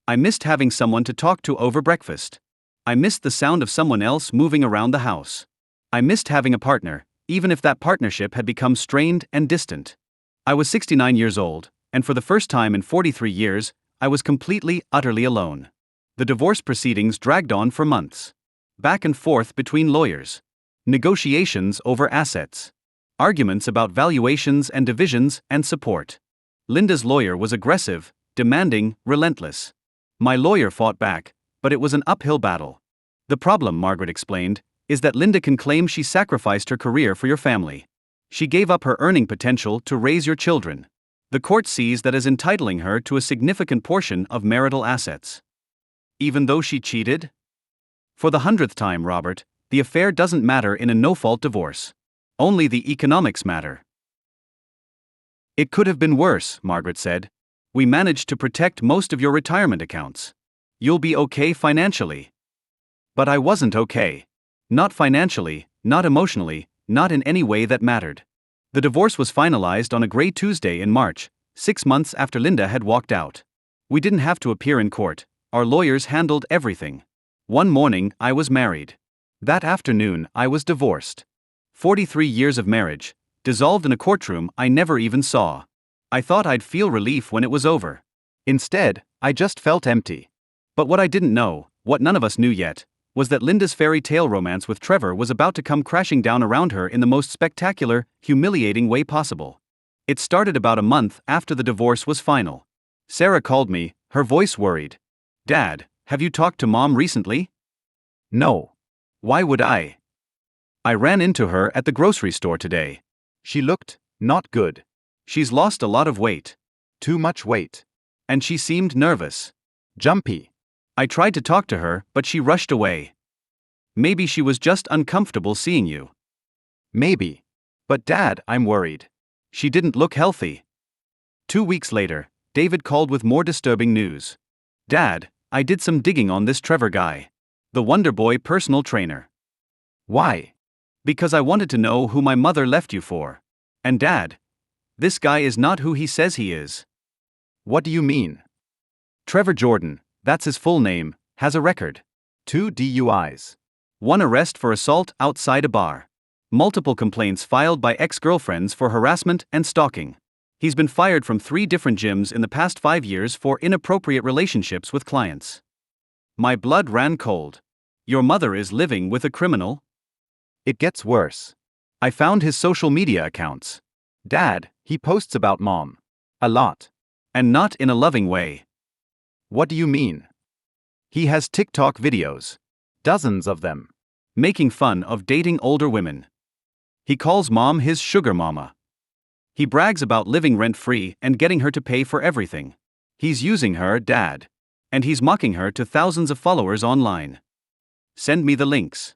I missed having someone to talk to over breakfast. I missed the sound of someone else moving around the house. I missed having a partner, even if that partnership had become strained and distant. I was 69 years old, and for the first time in 43 years, I was completely, utterly alone. The divorce proceedings dragged on for months. Back and forth between lawyers. Negotiations over assets. Arguments about valuations and divisions and support. Linda's lawyer was aggressive, demanding, relentless. My lawyer fought back, but it was an uphill battle. The problem, Margaret explained, is that Linda can claim she sacrificed her career for your family. She gave up her earning potential to raise your children. The court sees that as entitling her to a significant portion of marital assets. Even though she cheated? For the 100th time, Robert, the affair doesn't matter in a no-fault divorce. Only the economics matter. It could have been worse, Margaret said. We managed to protect most of your retirement accounts. You'll be okay financially. But I wasn't okay. Not financially, not emotionally, not in any way that mattered. The divorce was finalized on a gray Tuesday in March, 6 months after Linda had walked out. We didn't have to appear in court. Our lawyers handled everything. One morning, I was married. That afternoon, I was divorced. 43 years of marriage, dissolved in a courtroom I never even saw. I thought I'd feel relief when it was over. Instead, I just felt empty. But what I didn't know, what none of us knew yet, was that Linda's fairy tale romance with Trevor was about to come crashing down around her in the most spectacular, humiliating way possible. It started about a month after the divorce was final. Sarah called me, her voice worried. "Dad, have you talked to Mom recently?" No. "Why would I?" "I ran into her at the grocery store today. She looked not good. She's lost a lot of weight. Too much weight. And she seemed nervous. Jumpy. I tried to talk to her, but she rushed away. Maybe she was just uncomfortable seeing you." Maybe. But Dad, I'm worried. She didn't look healthy. 2 weeks later, David called with more disturbing news. "Dad, I did some digging on this Trevor guy. The Wonder Boy personal trainer. Why? Because I wanted to know who my mother left you for. And Dad, this guy is not who he says he is." What do you mean? Trevor Jordan, that's his full name, has a record. 2 DUIs. 1 arrest for assault outside a bar. Multiple complaints filed by ex-girlfriends for harassment and stalking. He's been fired from 3 different gyms in the past 5 years for inappropriate relationships with clients. My blood ran cold. Your mother is living with a criminal? It gets worse. I found his social media accounts. Dad, he posts about Mom. A lot. And not in a loving way. What do you mean? He has TikTok videos. Dozens of them. Making fun of dating older women. He calls Mom his sugar mama. He brags about living rent-free and getting her to pay for everything. He's using her, Dad. And he's mocking her to thousands of followers online. Send me the links.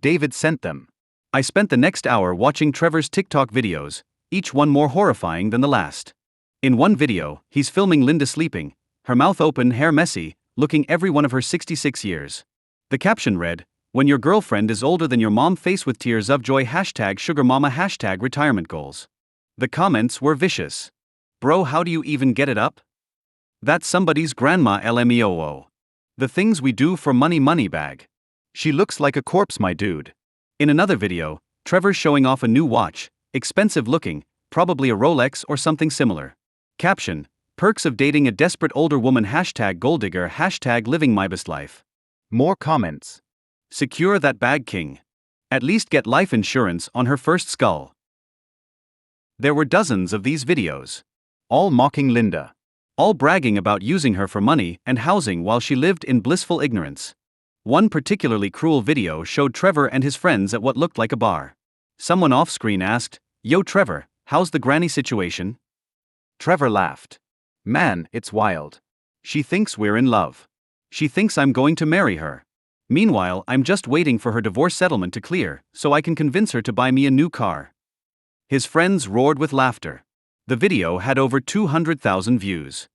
David sent them. I spent the next hour watching Trevor's TikTok videos, each one more horrifying than the last. In one video, he's filming Linda sleeping, her mouth open, hair messy, looking every one of her 66 years. The caption read, "When your girlfriend is older than your mom, face with tears of joy, #sugarmama, #retirement goals." The comments were vicious. "Bro, how do you even get it up? That's somebody's grandma, LMEOO. The things we do for money bag. She looks like a corpse, my dude." In another video, Trevor's showing off a new watch, expensive looking, probably a Rolex or something similar. Caption, "Perks of dating a desperate older woman, #golddigger, #living my best life." More comments. "Secure that bag, king. At least get life insurance on her first skull." There were dozens of these videos. All mocking Linda. All bragging about using her for money and housing while she lived in blissful ignorance. One particularly cruel video showed Trevor and his friends at what looked like a bar. Someone off-screen asked, "Yo Trevor, how's the granny situation?" Trevor laughed. "Man, it's wild. She thinks we're in love. She thinks I'm going to marry her. Meanwhile, I'm just waiting for her divorce settlement to clear, so I can convince her to buy me a new car." His friends roared with laughter. The video had over 200,000 views.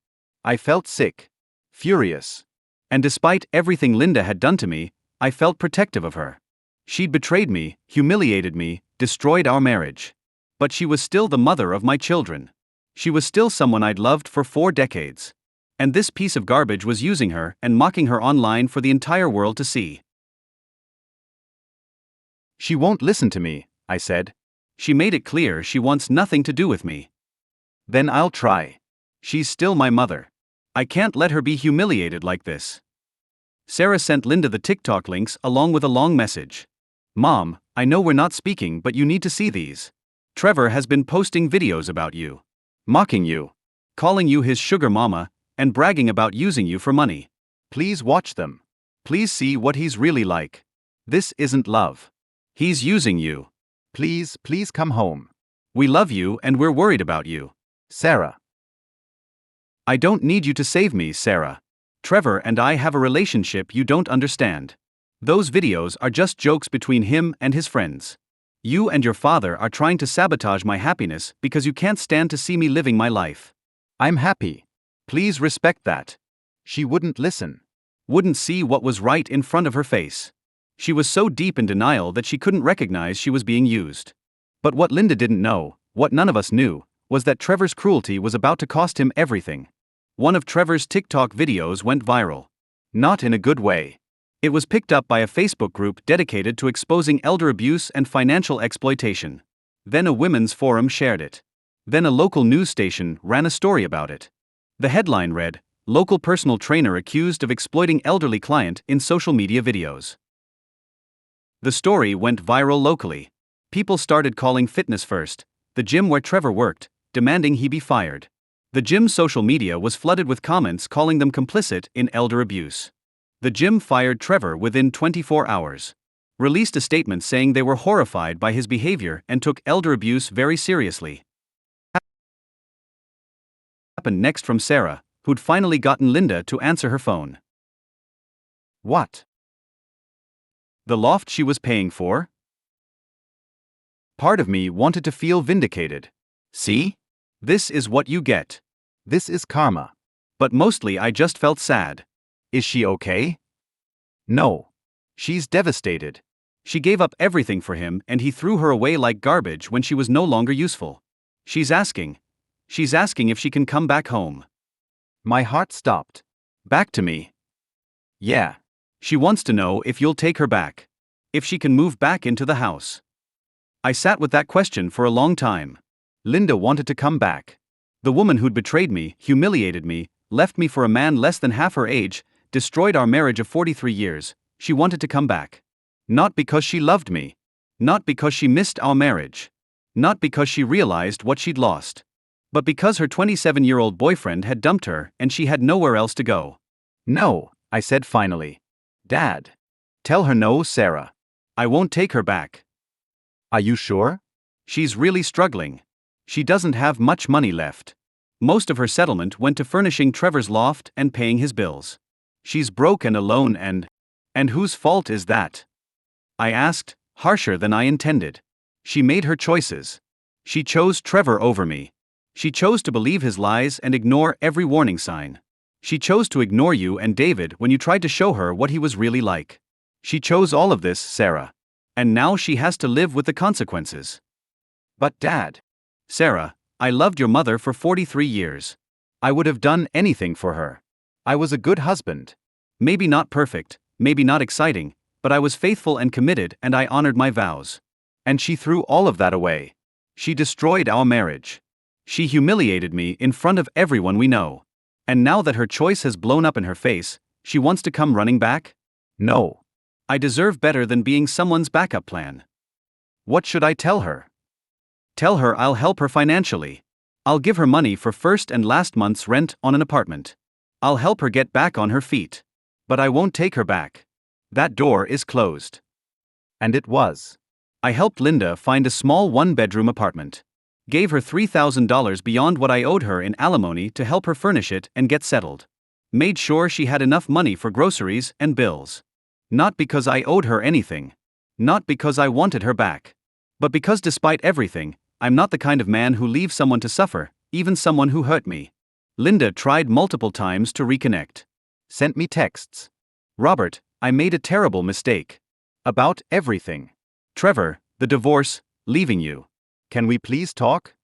I felt sick. Furious. And despite everything Linda had done to me, I felt protective of her. She'd betrayed me, humiliated me, destroyed our marriage. But she was still the mother of my children. She was still someone I'd loved for 4 decades. And this piece of garbage was using her and mocking her online for the entire world to see. "She won't listen to me," I said. "She made it clear she wants nothing to do with me." "Then I'll try." "She's still my mother. I can't let her be humiliated like this." Sarah sent Linda the TikTok links along with a long message. "Mom, I know we're not speaking, but you need to see these. Trevor has been posting videos about you. Mocking you. Calling you his sugar mama, and bragging about using you for money. Please watch them. Please see what he's really like. This isn't love. He's using you. Please come home. We love you and we're worried about you. Sarah." "I don't need you to save me, Sarah. Trevor and I have a relationship you don't understand. Those videos are just jokes between him and his friends. You and your father are trying to sabotage my happiness because you can't stand to see me living my life. I'm happy. Please respect that." She wouldn't listen. Wouldn't see what was right in front of her face. She was so deep in denial that she couldn't recognize she was being used. But what Linda didn't know, what none of us knew, was that Trevor's cruelty was about to cost him everything. One of Trevor's TikTok videos went viral. Not in a good way. It was picked up by a Facebook group dedicated to exposing elder abuse and financial exploitation. Then a women's forum shared it. Then a local news station ran a story about it. The headline read, "Local personal trainer accused of exploiting elderly client in social media videos." The story went viral locally. People started calling Fitness First, the gym where Trevor worked, demanding he be fired. The gym's social media was flooded with comments calling them complicit in elder abuse. The gym fired Trevor within 24 hours. Released a statement saying they were horrified by his behavior and took elder abuse very seriously. Happened next from Sarah, who'd finally gotten Linda to answer her phone. What? The loft she was paying for? Part of me wanted to feel vindicated. See? This is what you get. This is karma. But mostly I just felt sad. Is she okay? No. She's devastated. She gave up everything for him and he threw her away like garbage when she was no longer useful. She's asking if she can come back home. My heart stopped. Back to me. Yeah. She wants to know if you'll take her back. If she can move back into the house. I sat with that question for a long time. Linda wanted to come back. The woman who'd betrayed me, humiliated me, left me for a man less than half her age, destroyed our marriage of 43 years, she wanted to come back. Not because she loved me. Not because she missed our marriage. Not because she realized what she'd lost. But because her 27-year-old boyfriend had dumped her and she had nowhere else to go. No, I said finally. Dad. Tell her no, Sarah. I won't take her back. Are you sure? She's really struggling. She doesn't have much money left. Most of her settlement went to furnishing Trevor's loft and paying his bills. She's broke and alone and whose fault is that? I asked, harsher than I intended. She made her choices. She chose Trevor over me. She chose to believe his lies and ignore every warning sign. She chose to ignore you and David when you tried to show her what he was really like. She chose all of this, Sarah. And now she has to live with the consequences. But Dad. Sarah, I loved your mother for 43 years. I would have done anything for her. I was a good husband. Maybe not perfect, maybe not exciting, but I was faithful and committed and I honored my vows. And she threw all of that away. She destroyed our marriage. She humiliated me in front of everyone we know. And now that her choice has blown up in her face, she wants to come running back? No. I deserve better than being someone's backup plan. What should I tell her? Tell her I'll help her financially. I'll give her money for first and last month's rent on an apartment. I'll help her get back on her feet. But I won't take her back. That door is closed. And it was. I helped Linda find a small one-bedroom apartment. Gave her $3,000 beyond what I owed her in alimony to help her furnish it and get settled. Made sure she had enough money for groceries and bills. Not because I owed her anything. Not because I wanted her back. But because despite everything, I'm not the kind of man who leaves someone to suffer, even someone who hurt me. Linda tried multiple times to reconnect. Sent me texts. Robert, I made a terrible mistake. About everything. Trevor, the divorce, leaving you. Can we please talk?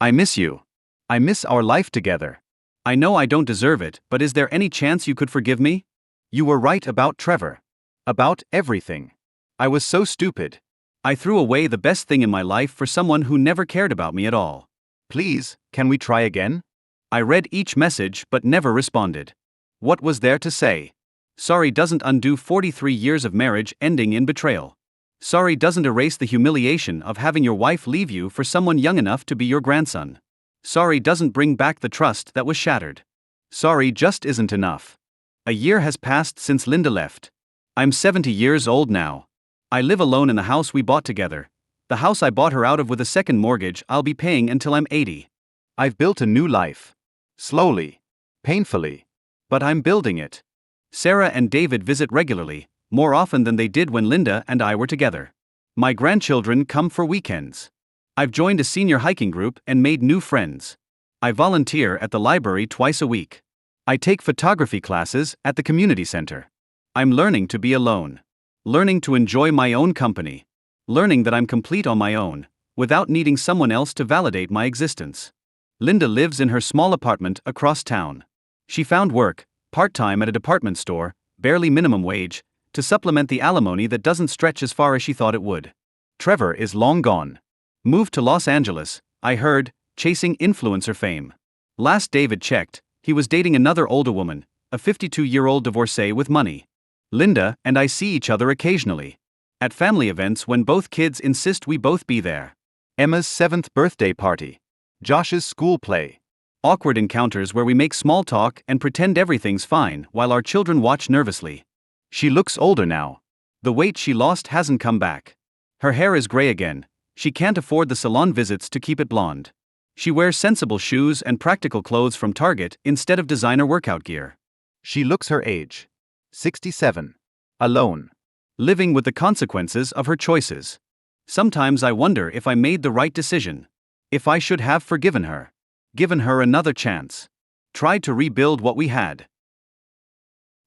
I miss you. I miss our life together. I know I don't deserve it, but is there any chance you could forgive me? You were right about Trevor. About everything. I was so stupid. I threw away the best thing in my life for someone who never cared about me at all. Please, can we try again? I read each message but never responded. What was there to say? Sorry doesn't undo 43 years of marriage ending in betrayal. Sorry doesn't erase the humiliation of having your wife leave you for someone young enough to be your grandson. Sorry doesn't bring back the trust that was shattered. Sorry just isn't enough. A year has passed since Linda left. I'm 70 years old now. I live alone in the house we bought together. The house I bought her out of with a second mortgage I'll be paying until I'm 80. I've built a new life. Slowly. Painfully. But I'm building it. Sarah and David visit regularly, more often than they did when Linda and I were together. My grandchildren come for weekends. I've joined a senior hiking group and made new friends. I volunteer at the library twice a week. I take photography classes at the community center. I'm learning to be alone. Learning to enjoy my own company. Learning that I'm complete on my own, without needing someone else to validate my existence. Linda lives in her small apartment across town. She found work, part-time at a department store, barely minimum wage, to supplement the alimony that doesn't stretch as far as she thought it would. Trevor is long gone. Moved to Los Angeles, I heard, chasing influencer fame. Last David checked, he was dating another older woman, a 52-year-old divorcee with money. Linda and I see each other occasionally. At family events when both kids insist we both be there. Emma's 7th birthday party. Josh's school play. Awkward encounters where we make small talk and pretend everything's fine while our children watch nervously. She looks older now. The weight she lost hasn't come back. Her hair is gray again. She can't afford the salon visits to keep it blonde. She wears sensible shoes and practical clothes from Target instead of designer workout gear. She looks her age. 67. Alone. Living with the consequences of her choices. Sometimes I wonder if I made the right decision. If I should have forgiven her. Given her another chance. Tried to rebuild what we had.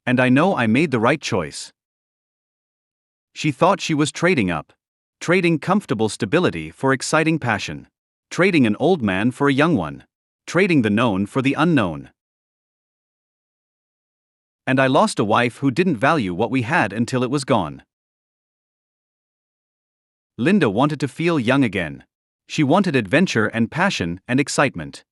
And I know I made the right choice. She thought she was trading up. Trading comfortable stability for exciting passion. Trading an old man for a young one. Trading the known for the unknown. And I lost a wife who didn't value what we had until it was gone. Linda wanted to feel young again. She wanted adventure and passion and excitement.